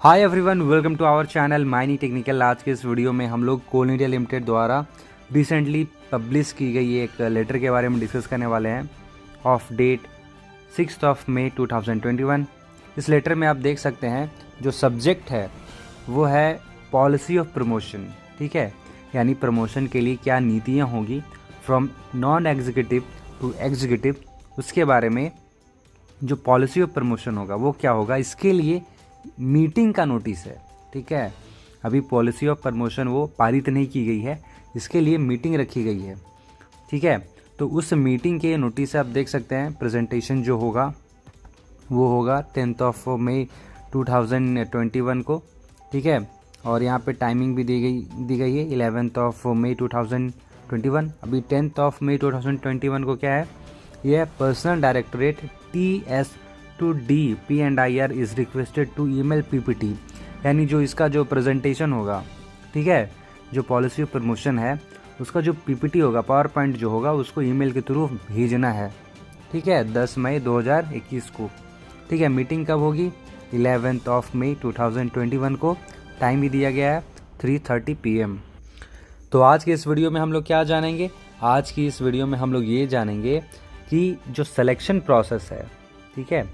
Hi everyone, welcome to our channel Maini technical. आज के इस वीडियो में हम लोग कोल इंडिया लिमिटेड द्वारा रिसेंटली पब्लिश की गई एक लेटर के बारे में डिस्कस करने वाले हैं ऑफ डेट 6 मई 2021। इस लेटर में आप देख सकते हैं जो सब्जेक्ट है वो है पॉलिसी ऑफ प्रमोशन। ठीक है, यानी प्रमोशन के लिए क्या नीतियाँ होगी from non executive to executive, उसके बारे में जो पॉलिसी ऑफ प्रमोशन होगा वो क्या होगा, इसके लिए मीटिंग का नोटिस है। ठीक है, अभी पॉलिसी ऑफ प्रमोशन वो पारित नहीं की गई है, इसके लिए मीटिंग रखी गई है। ठीक है, तो उस मीटिंग के नोटिस से आप देख सकते हैं प्रेजेंटेशन जो होगा वो होगा 10 मई 2021 को। ठीक है, और यहाँ पे टाइमिंग भी दी गई है 11 मई 2021। अभी 10 मई 2021 को क्या है, यह personal directorate TS to D P&IR is requested to email PPT, यानी जो इसका जो प्रेजेंटेशन होगा, ठीक है, जो पॉलिसी ऑफ प्रमोशन है उसका जो PPT होगा, पावर पॉइंट जो होगा, उसको ईमेल के थ्रू भेजना है। ठीक है, 10 मई 2021 को। ठीक है, मीटिंग कब होगी, 11 मई 2021 को। टाइम भी दिया गया है 3:30 PM। तो आज की इस वीडियो में हम लोग क्या जानेंगे, आज की इस वीडियो में हम लोग ये जानेंगे कि जो सिलेक्शन प्रोसेस है, ठीक है,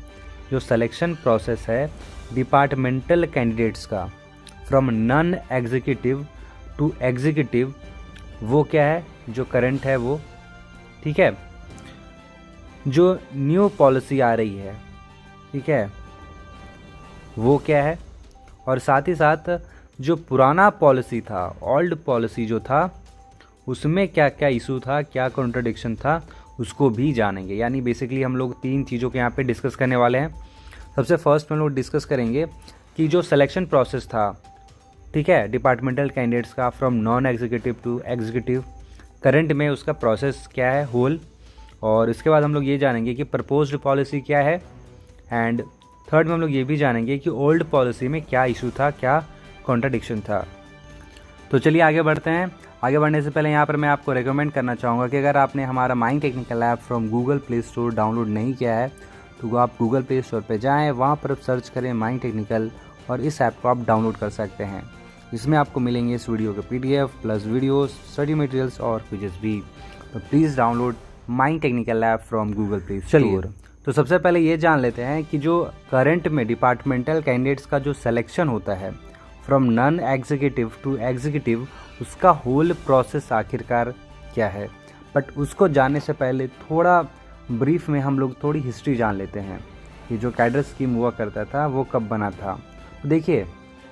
जो सिलेक्शन प्रोसेस है डिपार्टमेंटल कैंडिडेट्स का from non executive to executive, वो क्या है, जो करंट है वो। ठीक है, जो न्यू पॉलिसी आ रही है, ठीक है, वो क्या है, और साथ ही साथ जो पुराना पॉलिसी था, ओल्ड पॉलिसी जो था, उसमें क्या क्या इशू था, क्या कॉन्ट्रडिक्शन था, उसको भी जानेंगे। यानी बेसिकली हम लोग 3 चीज़ों के यहाँ पे डिस्कस करने वाले हैं। सबसे फर्स्ट में लोग डिस्कस करेंगे कि जो सिलेक्शन प्रोसेस था, ठीक है, डिपार्टमेंटल कैंडिडेट्स का from non executive to executive, current में उसका प्रोसेस क्या है होल, और इसके बाद हम लोग ये जानेंगे कि प्रपोज्ड पॉलिसी क्या है, एंड थर्ड में हम लोग ये भी जानेंगे कि ओल्ड पॉलिसी में क्या इशू था, क्या कॉन्ट्रडिक्शन था। तो चलिए आगे बढ़ते हैं। आगे बढ़ने से पहले यहाँ पर मैं आपको रेकमेंड करना चाहूँगा कि अगर आपने हमारा Maini technical app from Google Play Store download नहीं किया है तो आप गूगल प्ले स्टोर पे जाएं, वहाँ पर सर्च करें माइनी टेक्निकल और इस ऐप को आप डाउनलोड कर सकते हैं। इसमें आपको मिलेंगे इस वीडियो के PDF plus videos, study materials और क्विजेस भी। तो please download Maini technical app from Google Play Store. तो सबसे पहले ये जान लेते हैं कि जो करंट में डिपार्टमेंटल कैंडिडेट्स का जो सिलेक्शन होता है from non executive to executive, उसका होल प्रोसेस आखिरकार क्या है। बट उसको जानने से पहले थोड़ा ब्रीफ में हम लोग थोड़ी हिस्ट्री जान लेते हैं कि जो कैडर स्कीम हुआ करता था वो कब बना था। तो देखिए,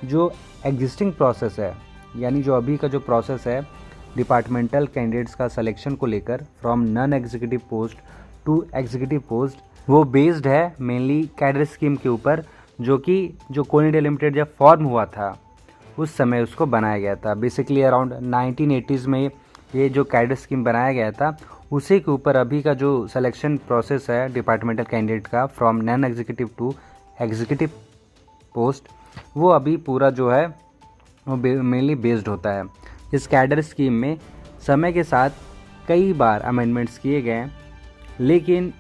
जो एग्जिस्टिंग प्रोसेस है, यानी जो अभी का जो प्रोसेस है डिपार्टमेंटल कैंडिडेट्स का सिलेक्शन को लेकर from non executive post to executive post, वो बेस्ड है मेनली कैडर स्कीम के ऊपर, जो कि जो कोल इंडिया लिमिटेड जब फॉर्म हुआ था उस समय उसको बनाया गया था। बेसिकली अराउंड 1980s में ये जो कैडर स्कीम बनाया गया था, उसी के ऊपर अभी का जो सिलेक्शन प्रोसेस है डिपार्टमेंटल कैंडिडेट का from non executive to executive post, वो अभी पूरा जो है वो मेनली बेस्ड होता है। इस कैडर स्कीम में समय के साथ कई बार अमेंडमेंट्स किए गए, लेकिन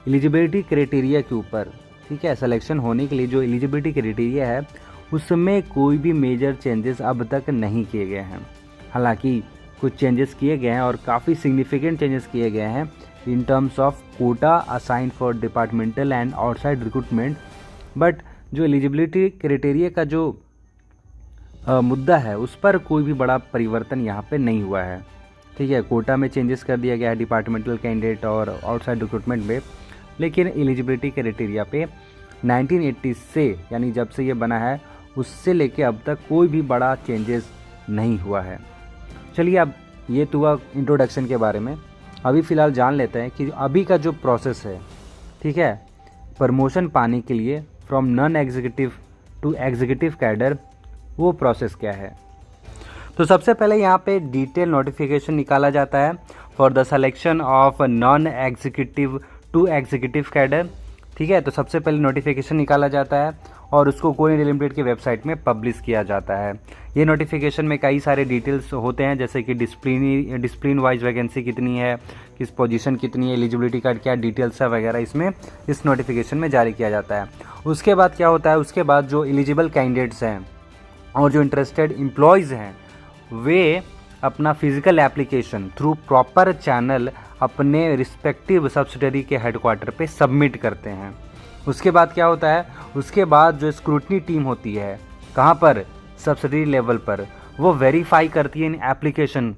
एलिजिबिलिटी क्राइटेरिया के ऊपर, ठीक है, सिलेक्शन होने के लिए जो एलिजिबिलिटी क्राइटेरिया है उसमें कोई भी मेजर चेंजेस अब तक नहीं किए गए हैं। हालांकि कुछ चेंजेस किए गए हैं और काफ़ी सिग्निफिकेंट चेंजेस किए गए हैं in terms of quota assign for departmental and outside recruitment, but जो एलिजिबिलिटी क्राइटेरिया का जो मुद्दा है उस पर कोई भी बड़ा परिवर्तन यहाँ पे नहीं हुआ है। ठीक है, कोटा में चेंजेस कर दिया गया है डिपार्टमेंटल कैंडिडेट और आउटसाइड रिक्रूटमेंट में, लेकिन एलिजिबिलिटी क्राइटेरिया पे 1980 से, यानी जब से ये बना है उससे लेके अब तक कोई भी बड़ा चेंजेस नहीं हुआ है। चलिए, अब ये तो हुआ इंट्रोडक्शन के बारे में। अभी फ़िलहाल जान लेते हैं कि अभी का जो प्रोसेस है, ठीक है, प्रमोशन पाने के लिए from non executive to executive cadre, वो प्रोसेस क्या है। तो सबसे पहले यहाँ पे डिटेल नोटिफिकेशन निकाला जाता है for the selection of non executive to executive cadre. ठीक है, तो सबसे पहले नोटिफिकेशन निकाला जाता है और उसको कोल इंडिया लिमिटेड की वेबसाइट में पब्लिश किया जाता है। ये नोटिफिकेशन में कई सारे डिटेल्स होते हैं, जैसे कि डिसिप्लिन वाइज वैकेंसी कितनी है, किस पोजीशन कितनी है, एलिजिबिलिटी का क्या डिटेल्स है वगैरह इसमें इस नोटिफिकेशन में जारी किया जाता है। उसके बाद क्या होता है, उसके बाद जो एलिजिबल कैंडिडेट्स हैं और जो इंटरेस्टेड एम्प्लॉयज़ हैं वे अपना physical application through proper channel अपने रिस्पेक्टिव सब्सिडरी के हेडक्वार्टर पे सबमिट करते हैं। उसके बाद क्या होता है, उसके बाद जो स्क्रूटनी टीम होती है कहाँ पर, सब्सिडरी लेवल पर, वो वेरीफाई करती है इन एप्लीकेशन,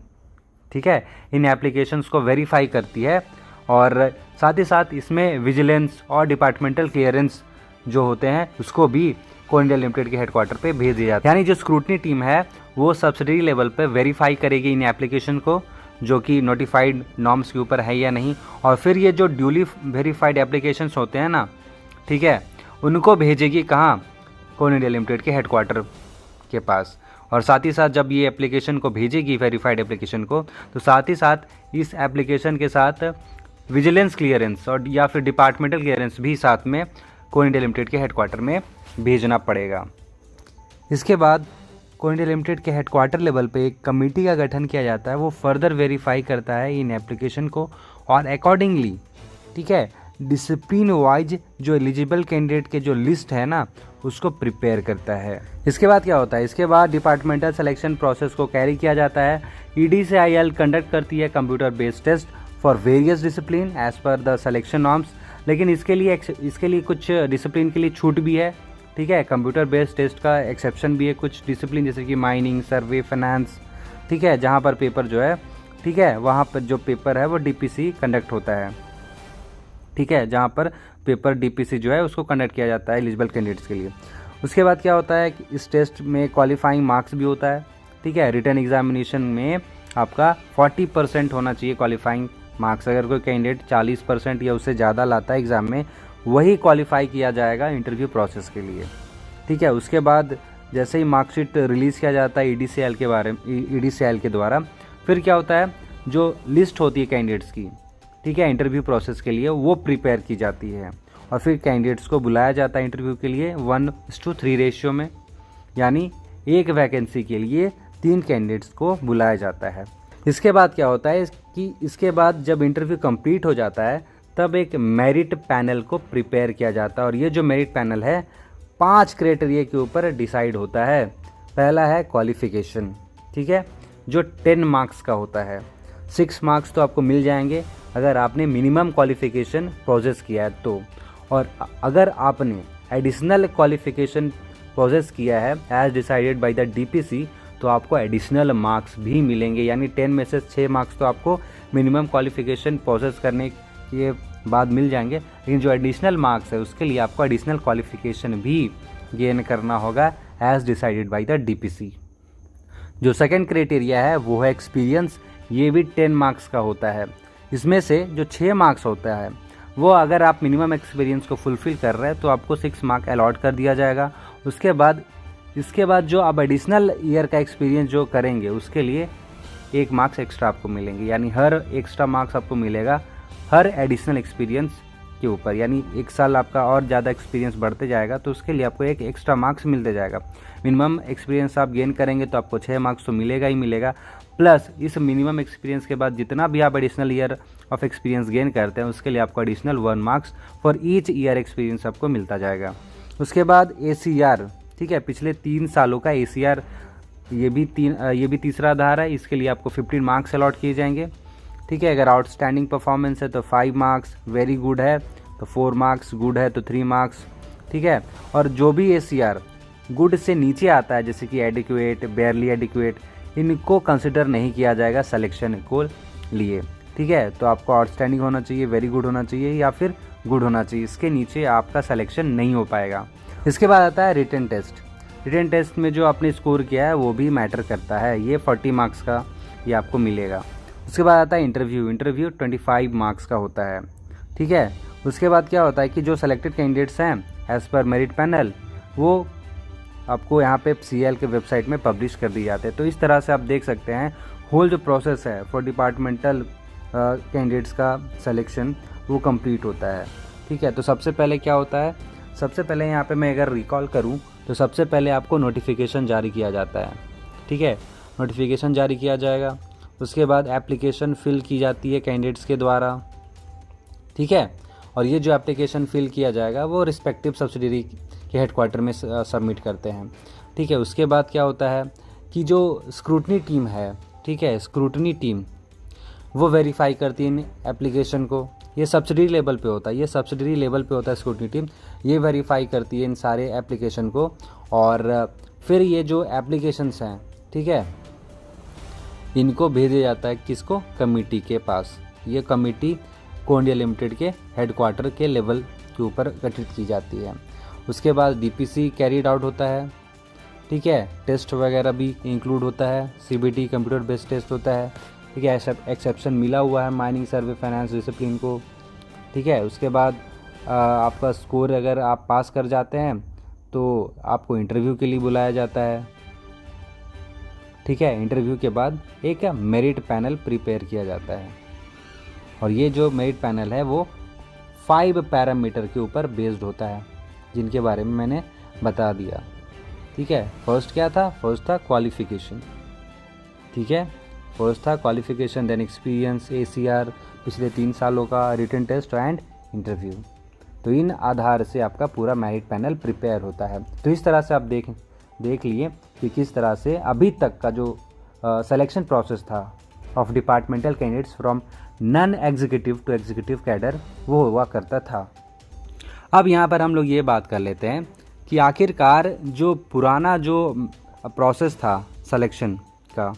ठीक है, इन एप्लीकेशंस को वेरीफाई करती है। और साथ ही साथ इसमें विजिलेंस और डिपार्टमेंटल क्लियरेंस जो होते हैं उसको भी कोल इंडिया लिमिटेड के हेडक्वार्टर पे भेज दिया जाता है। यानी जो स्क्रूटनी टीम है वो सब्सिडरी लेवल पे वेरीफाई करेगी इन एप्लीकेशन को, जो कि नोटिफाइड नॉर्म्स के ऊपर है या नहीं, और फिर ये जो ड्यूली वेरीफाइड एप्लीकेशंस होते हैं ना, ठीक है, उनको भेजेगी कहाँ, कोल इंडिया लिमिटेड के हेडक्वार्टर के पास। और साथ ही साथ जब ये एप्लीकेशन को भेजेगी वेरीफाइड एप्लीकेशन को, तो साथ ही साथ इस एप्लीकेशन के साथ विजिलेंस क्लियरेंस और या फिर डिपार्टमेंटल क्लियरेंस भी साथ में कोल इंडिया लिमिटेड के हेडक्वार्टर में भेजना पड़ेगा। इसके बाद कोल इंडिया लिमिटेड के हेडक्वार्टर लेवल पे एक कमेटी का गठन किया जाता है, वो फर्दर वेरीफाई करता है इन एप्लीकेशन को और अकॉर्डिंगली, ठीक है, डिसिप्लिन वाइज जो एलिजिबल कैंडिडेट के जो लिस्ट है ना उसको प्रिपेयर करता है। इसके बाद क्या होता है, इसके बाद डिपार्टमेंटल सिलेक्शन प्रोसेस को कैरी किया जाता है। EDCIL कंडक्ट करती है computer based test for various discipline as per the selection norms, लेकिन इसके लिए कुछ डिसिप्लिन के लिए छूट भी है, ठीक है, कंप्यूटर बेस्ड टेस्ट का एक्सेप्शन भी है कुछ डिसिप्लिन, जैसे कि माइनिंग, सर्वे, फाइनेंस, ठीक है, जहाँ पर पेपर जो है, ठीक है, वहाँ पर जो पेपर है वो DPC कंडक्ट होता है, ठीक है, जहाँ पर पेपर DPC जो है उसको कंडक्ट किया जाता है एलिजिबल कैंडिडेट्स के लिए। उसके बाद क्या होता है कि इस टेस्ट में क्वालिफाइंग मार्क्स भी होता है, ठीक है, रिटन एग्जामिनेशन में आपका 40% होना चाहिए क्वालिफाइंग मार्क्स। अगर कोई कैंडिडेट 40% या उससे ज़्यादा लाता है एग्ज़ाम में, वही क्वालिफाई किया जाएगा इंटरव्यू प्रोसेस के लिए, ठीक है। उसके बाद जैसे ही मार्कशीट रिलीज़ किया जाता है EDCIL के द्वारा, फिर क्या होता है, जो लिस्ट होती है कैंडिडेट्स की, ठीक है, इंटरव्यू प्रोसेस के लिए वो प्रिपेयर की जाती है और फिर कैंडिडेट्स को बुलाया जाता है इंटरव्यू के लिए 1:3 रेशियो में, यानी एक वैकेंसी के लिए 3 कैंडिडेट्स को बुलाया जाता है। इसके बाद क्या होता है कि इसके बाद जब इंटरव्यू कंप्लीट हो जाता है तब एक मेरिट पैनल को प्रिपेयर किया जाता है, और ये जो मेरिट पैनल है 5 क्राइटेरिया के ऊपर डिसाइड होता है। पहला है क्वालिफिकेशन, ठीक है, जो 10 मार्क्स का होता है। 6 मार्क्स तो आपको मिल जाएंगे अगर आपने मिनिमम क्वालिफिकेशन प्रोसेस किया है तो, और अगर आपने एडिशनल क्वालिफिकेशन प्रोसेस किया है as decided by the DPC तो आपको एडिशनल मार्क्स भी मिलेंगे, यानी 10 में से 6 मार्क्स तो आपको मिनिमम क्वालिफिकेशन प्रोसेस करने के बाद मिल जाएंगे, लेकिन जो एडिशनल मार्क्स है उसके लिए आपको एडिशनल क्वालिफिकेशन भी गेन करना होगा as decided by the DPC। जो सेकंड क्राइटेरिया है वो है एक्सपीरियंस, ये भी 10 मार्क्स का होता है। इसमें से जो 6 मार्क्स होता है वो अगर आप मिनिमम एक्सपीरियंस को फुलफिल कर रहे हैं तो आपको 6 मार्क अलॉट कर दिया जाएगा। इसके बाद जो आप एडिशनल ईयर का एक्सपीरियंस जो करेंगे उसके लिए 1 मार्क्स एक्स्ट्रा आपको मिलेंगे, यानी हर एक्स्ट्रा मार्क्स आपको मिलेगा हर एडिशनल एक्सपीरियंस के ऊपर, यानी 1 साल आपका और ज़्यादा एक्सपीरियंस बढ़ते जाएगा तो उसके लिए आपको 1 एक्स्ट्रा मार्क्स मिलते जाएगा। मिनिमम एक्सपीरियंस आप गेन करेंगे तो आपको 6 मार्क्स तो मिलेगा ही मिलेगा, प्लस इस मिनिमम एक्सपीरियंस के बाद जितना भी आप additional year of experience gain करते हैं उसके लिए आपको additional 1 marks for each year experience आपको मिलता जाएगा। उसके बाद ACR, ठीक है, पिछले 3 सालों का ACR, ये भी तीसरा आधार है, इसके लिए आपको 15 मार्क्स अलॉट किए जाएंगे, ठीक है। अगर आउटस्टैंडिंग परफॉर्मेंस है तो 5 मार्क्स, वेरी गुड है तो 4 मार्क्स, गुड है तो 3 मार्क्स, ठीक है। और जो भी ACR गुड से नीचे आता है जैसे कि एडिक्वेट, बेयरली एडिक्वेट, इनको कंसिडर नहीं किया जाएगा सिलेक्शन को लिए, ठीक है। तो आपको आउटस्टैंडिंग होना चाहिए, वेरी गुड होना चाहिए या फिर गुड होना चाहिए, इसके नीचे आपका सिलेक्शन नहीं हो पाएगा। इसके बाद आता है रिटन टेस्ट। रिटन टेस्ट में जो आपने स्कोर किया है वो भी मैटर करता है, ये 40 मार्क्स का ये आपको मिलेगा। उसके बाद आता है इंटरव्यू 25 मार्क्स का होता है, ठीक है। उसके बाद क्या होता है कि जो सेलेक्टेड कैंडिडेट्स हैं एज पर मेरिट पैनल वो आपको यहाँ पे CIL के वेबसाइट में पब्लिश कर दिए जाते हैं। तो इस तरह से आप देख सकते हैं होल जो प्रोसेस है फॉर डिपार्टमेंटल कैंडिडेट्स का सिलेक्शन वो कंप्लीट होता है, ठीक है। तो सबसे पहले क्या होता है, सबसे पहले यहाँ पे मैं अगर रिकॉल करूँ तो सबसे पहले आपको नोटिफिकेशन जारी किया जाता है, ठीक है, नोटिफिकेशन जारी किया जाएगा। उसके बाद एप्लीकेशन फ़िल की जाती है कैंडिडेट्स के द्वारा, ठीक है, और ये जो एप्लीकेशन फ़िल किया जाएगा वो रिस्पेक्टिव सब्सिडरी के हेडक्वार्टर में सबमिट करते हैं, ठीक है। उसके बाद क्या होता है कि जो स्क्रूटनी टीम है, ठीक है, स्क्रूटनी टीम वो वेरीफाई करती है इन एप्लीकेशन को। ये सब्सिडरी लेवल पे होता है, ये सब्सिडरी लेवल पे होता है स्क्रूटनी टीम, ये वेरीफाई करती है इन सारे एप्लीकेशन को। और फिर ये जो एप्लीकेशंस हैं, ठीक है, इनको भेजा जाता है किसको, कमेटी के पास। ये कमेटी कोल इंडिया लिमिटेड के हेडक्वार्टर के लेवल के ऊपर गठित की जाती है। उसके बाद डीपीसी कैरीड आउट होता है, ठीक है, टेस्ट वगैरह भी इंक्लूड होता है, सीबीटी कंप्यूटर बेस्ड टेस्ट होता है, ठीक है, एक्सेप्शन मिला हुआ है माइनिंग सर्वे फाइनेंस डिसिप्लिन को, ठीक है। उसके बाद आपका स्कोर अगर आप पास कर जाते हैं तो आपको इंटरव्यू के लिए बुलाया जाता है, ठीक है। इंटरव्यू के बाद एक मेरिट पैनल प्रिपेयर किया जाता है, और ये जो मेरिट पैनल है वो 5 पैरामीटर के ऊपर बेस्ड होता है, जिनके बारे में मैंने बता दिया, ठीक है। फर्स्ट क्या था, फर्स्ट था क्वालिफिकेशन, ठीक है, फर्स्ट था क्वालिफिकेशन, देन एक्सपीरियंस, ACR पिछले 3 सालों का, रिटन टेस्ट एंड इंटरव्यू। तो इन आधार से आपका पूरा मेरिट पैनल प्रिपेयर होता है। तो इस तरह से आप देख लिए कि किस तरह से अभी तक का जो सिलेक्शन प्रोसेस था of departmental candidates from non executive to executive cadre वो हुआ करता था। अब यहाँ पर हम लोग ये बात कर लेते हैं कि आखिरकार जो पुराना जो प्रोसेस था सिलेक्शन का,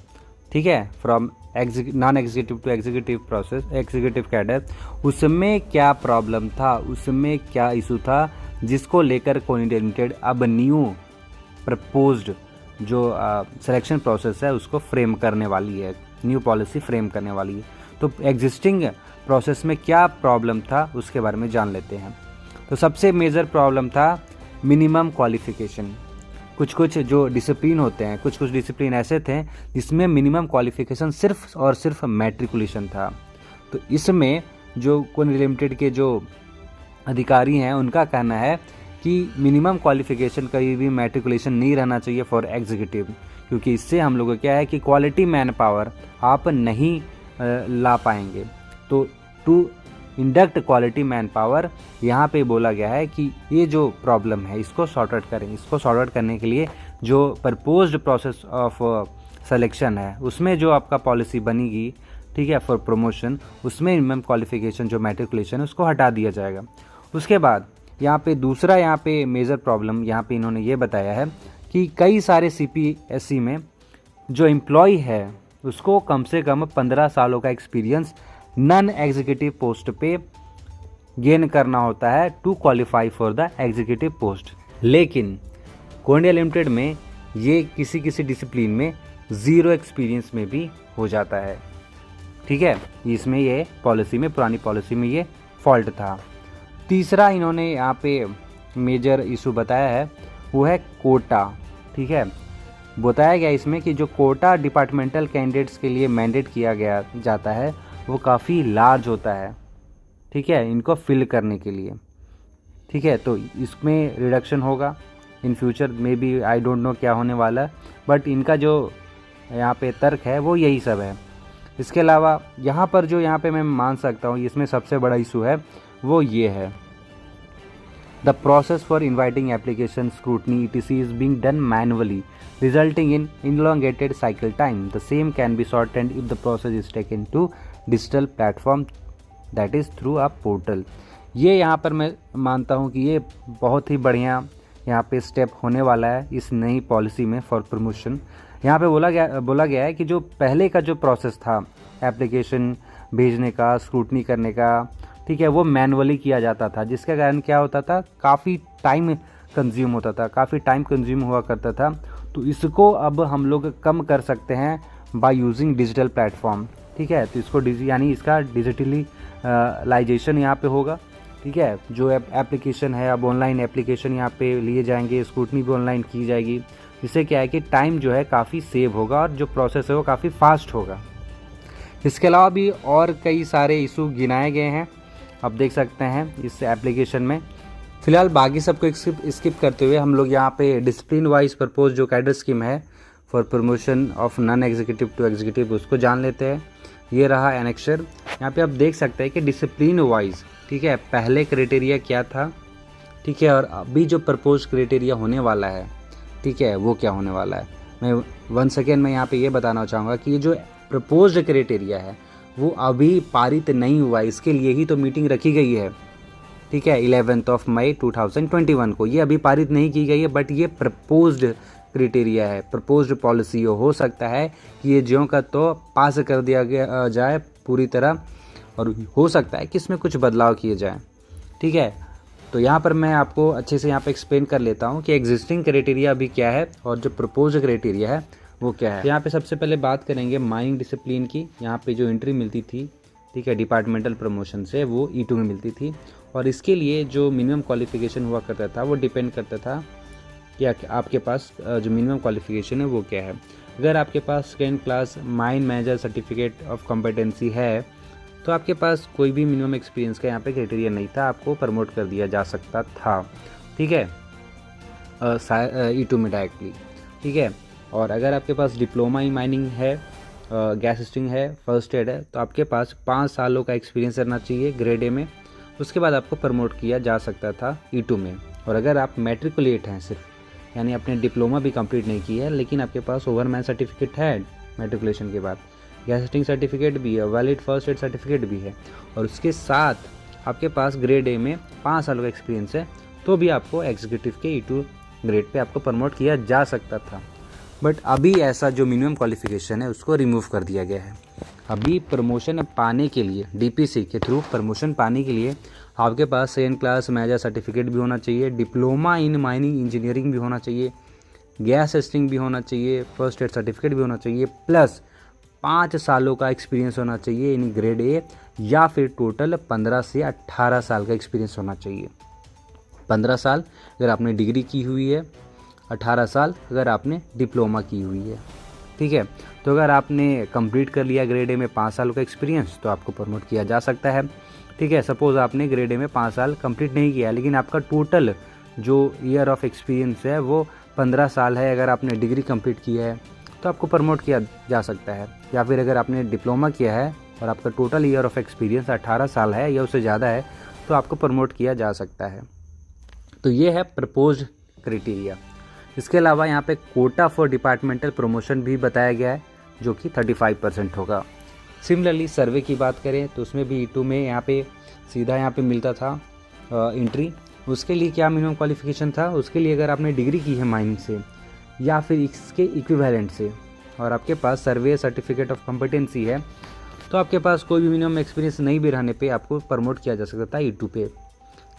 ठीक है, from non executive to executive process, executive cadre, उसमें क्या प्रॉब्लम था, उसमें क्या इशू था, जिसको लेकर कोल इंडिया लिमिटेड अब न्यू प्रपोज्ड जो सिलेक्शन प्रोसेस है उसको फ्रेम करने वाली है, न्यू पॉलिसी फ्रेम करने वाली है। तो एग्जिस्टिंग प्रोसेस में क्या प्रॉब्लम था उसके बारे में जान लेते हैं। तो सबसे मेजर प्रॉब्लम था मिनिमम क्वालिफिकेशन। कुछ जो डिसिप्लिन होते हैं, कुछ डिसिप्लिन ऐसे थे जिसमें मिनिमम क्वालिफिकेशन सिर्फ और सिर्फ मैट्रिकुलेशन था। तो इसमें जो कोल इंडिया लिमिटेड के जो अधिकारी हैं उनका कहना है कि मिनिमम क्वालिफिकेशन कभी भी मैट्रिकुलेशन नहीं रहना चाहिए फॉर एग्जीक्यूटिव, क्योंकि इससे हम लोगों को क्या है कि क्वालिटी मैन पावर आप नहीं ला पाएंगे। तो to induct quality manpower यहाँ पे बोला गया है कि ये जो प्रॉब्लम है इसको सॉर्ट आउट करें। इसको सॉर्ट आउट करने के लिए जो प्रपोज्ड प्रोसेस ऑफ सिलेक्शन है उसमें जो आपका पॉलिसी बनेगी, ठीक है, फॉर प्रमोशन, उसमें मिनिमम क्वालिफिकेशन जो मैट्रिकुलेशन है उसको हटा दिया जाएगा। उसके बाद यहाँ पे दूसरा यहाँ पे मेजर प्रॉब्लम यहाँ पे इन्होंने ये बताया है कि कई सारे CPSE में जो एम्प्लॉय है उसको कम से कम 15 सालों का एक्सपीरियंस नॉन एग्जीक्यूटिव पोस्ट पे गेन करना होता है to qualify for the executive post. लेकिन कोल इंडिया लिमिटेड में ये किसी डिसिप्लिन में 0 एक्सपीरियंस में भी हो जाता है, ठीक है। इसमें ये पॉलिसी में, पुरानी पॉलिसी में ये फॉल्ट था। तीसरा इन्होंने यहाँ पे मेजर इशू बताया है वो है कोटा, ठीक है। बताया गया इसमें कि जो कोटा डिपार्टमेंटल कैंडिडेट्स के लिए मैंडेट किया गया जाता है वो काफ़ी लार्ज होता है, ठीक है, इनको फिल करने के लिए, ठीक है। तो इसमें रिडक्शन होगा इन फ्यूचर में भी, आई डोंट नो क्या होने वाला है, बट इनका जो यहाँ पे तर्क है वो यही सब है। इसके अलावा यहाँ पर जो यहाँ पे मैं मान सकता हूँ इसमें सबसे बड़ा इशू है वो ये है, the process for inviting application scrutiny etc is being done manually, resulting in elongated cycle time. The same can be shortened if the process is taken to digital platform, that is through a portal. ये यहाँ पर मैं मानता हूँ कि ये बहुत ही बढ़िया यहाँ पे स्टेप होने वाला है इस नई पॉलिसी में फॉर प्रमोशन। यहाँ पे बोला गया है कि जो पहले का जो प्रोसेस था एप्लीकेशन भेजने का, स्क्रूटनी करने का, ठीक है, वो मैनुअली किया जाता था, जिसके कारण क्या होता था, काफ़ी टाइम कंज्यूम होता था, काफ़ी टाइम कंज्यूम हुआ करता था। तो इसको अब हम लोग कम कर सकते हैं बाय यूजिंग डिजिटल प्लेटफॉर्म, ठीक है। तो इसको यानी इसका डिजिटली लाइजेशन यहाँ पे होगा, ठीक है। जो एप्लीकेशन है अब ऑनलाइन एप्लीकेशन यहाँ पे लिए जाएंगे, स्क्रूटनी भी ऑनलाइन की जाएगी, जिससे क्या है कि टाइम जो है काफ़ी सेव होगा और जो प्रोसेस है वो काफ़ी फास्ट होगा। इसके अलावा भी और कई सारे इशू गिनाए गए हैं, आप देख सकते हैं इस एप्लीकेशन में। फिलहाल बाकी सबको स्किप करते हुए हम लोग यहाँ पे डिसिप्लिन वाइज प्रपोज जो कैडर स्कीम है for promotion of non executive to executive, उसको जान लेते हैं। ये रहा एनेक्सर। यहाँ पे आप देख सकते हैं कि डिसिप्लिन वाइज, ठीक है, पहले क्राइटेरिया क्या था, ठीक है, और अभी जो प्रपोज क्राइटेरिया होने वाला है, ठीक है, वो क्या होने वाला है। मैं 1 सेकेंड में यहाँ पे ये बताना चाहूँगा कि ये जो प्रपोज्ड क्राइटेरिया है वो अभी पारित नहीं हुआ है, इसके लिए ही तो मीटिंग रखी गई है, ठीक है, 11 मई 2021 को। ये अभी पारित नहीं की गई है, बट ये प्रपोज्ड क्राइटेरिया है, प्रपोज्ड पॉलिसी हो सकता है कि ये ज्यों का तो पास कर दिया गया जाए पूरी तरह, और हो सकता है कि इसमें कुछ बदलाव किए जाएं, ठीक है। तो यहाँ पर मैं आपको अच्छे से यहाँ पे एक्सप्लेन कर लेता हूँ कि एग्जिस्टिंग क्राइटेरिया अभी क्या है और जो प्रपोज्ड क्राइटेरिया है वो क्या है। यहाँ पे सबसे पहले बात करेंगे माइनिंग डिसिप्लिन की। यहाँ पे जो एंट्री मिलती थी, ठीक है, डिपार्टमेंटल प्रमोशन से, वो E2 में मिलती थी, और इसके लिए जो मिनिमम क्वालिफिकेशन हुआ करता था वो डिपेंड करता था कि आपके पास जो मिनिमम क्वालिफिकेशन है वो क्या है। अगर आपके पास second class mine manager certificate of competency है तो आपके पास कोई भी मिनिमम एक्सपीरियंस का यहाँ पे क्राइटेरिया नहीं था, आपको प्रमोट कर दिया जा सकता था, ठीक है, E2 में डायरेक्टली, ठीक है। और अगर आपके पास डिप्लोमा इन माइनिंग है, गैस टेस्टिंग है, फर्स्ट एड है, तो आपके पास 5 सालों का एक्सपीरियंस रहना चाहिए ग्रेड ए में, उसके बाद आपको प्रमोट किया जा सकता था E2 में। और अगर आप मैट्रिकुलेट हैं सिर्फ, यानी आपने डिप्लोमा भी कंप्लीट नहीं की है लेकिन आपके पास ओवरमैन सर्टिफिकेट है मैट्रिकुलेशन के बाद, गैस टेस्टिंग सर्टिफिकेट भी है, वैलिड फर्स्ट एड सर्टिफिकेट भी है, और उसके साथ आपके पास ग्रेड ए में 5 सालों का एक्सपीरियंस है, तो भी आपको एग्जीक्यूटिव के E2 ग्रेड पे आपको प्रमोट किया जा सकता था। बट अभी ऐसा जो मिनिमम क्वालिफिकेशन है उसको रिमूव कर दिया गया है। अभी प्रमोशन पाने के लिए, DPC के थ्रू प्रमोशन पाने के लिए आपके पास सेकेंड क्लास मैनेजर सर्टिफिकेट भी होना चाहिए, डिप्लोमा इन माइनिंग इंजीनियरिंग भी होना चाहिए, गैस टेस्टिंग भी होना चाहिए, फर्स्ट एड सर्टिफिकेट भी होना चाहिए, प्लस 5 सालों का एक्सपीरियंस होना चाहिए इन ग्रेड ए, या फिर टोटल 15 से 18 साल का एक्सपीरियंस होना चाहिए। 15 साल अगर आपने डिग्री की हुई है, 18 साल अगर आपने डिप्लोमा की हुई है, ठीक है। तो अगर आपने कंप्लीट कर लिया ग्रेड ए में 5 सालों का एक्सपीरियंस तो आपको प्रमोट किया जा सकता है, ठीक है। सपोज़ आपने ग्रेड ए में 5 साल कंप्लीट नहीं किया लेकिन आपका टोटल जो ईयर ऑफ एक्सपीरियंस है वो 15 साल है, अगर आपने डिग्री कंप्लीट किया है तो आपको प्रमोट किया जा सकता है। या फिर अगर आपने डिप्लोमा किया है और आपका टोटल ईयर ऑफ एक्सपीरियंस 18 साल है या उससे ज़्यादा है तो आपको प्रमोट किया जा सकता है। तो ये है प्रपोज्ड क्राइटेरिया। इसके अलावा यहाँ पे कोटा फॉर डिपार्टमेंटल प्रमोशन भी बताया गया है जो कि 35% होगा। सिमिलरली सर्वे की बात करें तो उसमें भी E2 में यहाँ पे सीधा यहाँ पे मिलता था एंट्री। उसके लिए क्या मिनिमम क्वालिफिकेशन था, उसके लिए अगर आपने डिग्री की है माइनिंग से या फिर इसके इक्विवेलेंट से और आपके पास सर्वे सर्टिफिकेट ऑफ कॉम्पिटेंसी है तो आपके पास कोई भी मिनिमम एक्सपीरियंस नहीं भी रहने पे आपको प्रमोट किया जा सकता था E2 पे।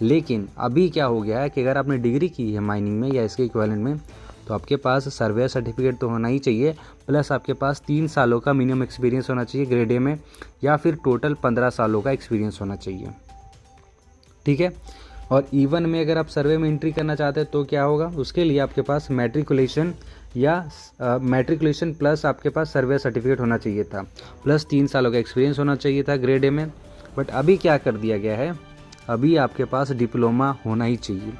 लेकिन अभी क्या हो गया है कि अगर आपने डिग्री की है माइनिंग में या इसके इक्विवेलेंट में तो आपके पास सर्वे सर्टिफिकेट तो होना ही चाहिए, प्लस आपके पास 3 सालों का मिनिमम एक्सपीरियंस होना चाहिए ग्रेड ए में, या फिर टोटल 15 सालों का एक्सपीरियंस होना चाहिए, ठीक है। और E1 में अगर आप सर्वे में एंट्री करना चाहते हैं तो क्या होगा, उसके लिए आपके पास मैट्रिकुलेशन या मैट्रिकुलेशन प्लस आपके पास सर्वे सर्टिफिकेट होना चाहिए था, प्लस 3 सालों का एक्सपीरियंस होना चाहिए था ग्रेड ए में। बट अभी क्या कर दिया गया है, अभी आपके पास डिप्लोमा होना ही चाहिए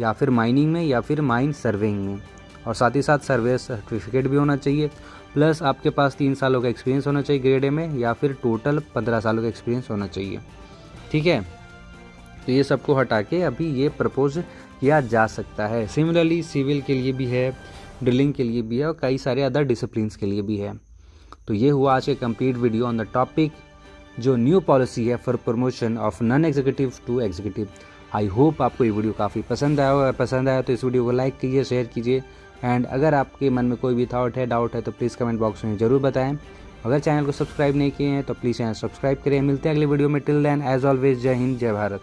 या फिर माइनिंग में या फिर माइन सर्वेइंग में, और साथ ही साथ सर्वे सर्टिफिकेट भी होना चाहिए, प्लस आपके पास 3 सालों का एक्सपीरियंस होना चाहिए ग्रेड ए में, या फिर टोटल 15 सालों का एक्सपीरियंस होना चाहिए, ठीक है। तो ये सबको हटा के अभी ये प्रपोज किया जा सकता है। सिमिलरली सिविल के लिए भी है, ड्रिलिंग के लिए भी है, और कई सारे अदर डिसिप्लिन्स के लिए भी है। तो ये हुआ आज के complete video on the topic जो न्यू पॉलिसी है for promotion of non executive to executive. I hope आपको ये वीडियो काफ़ी पसंद आया होगा। पसंद आया तो इस वीडियो को लाइक कीजिए, शेयर कीजिए, एंड अगर आपके मन में कोई भी थॉट है, डाउट है तो प्लीज़ कमेंट बॉक्स में ज़रूर बताएं। अगर चैनल को सब्सक्राइब नहीं किए हैं तो प्लीज़ चैनल सब्सक्राइब करें। मिलते हैं अगले वीडियो में। टिल देन एज ऑलवेज जय हिंद, जय भारत।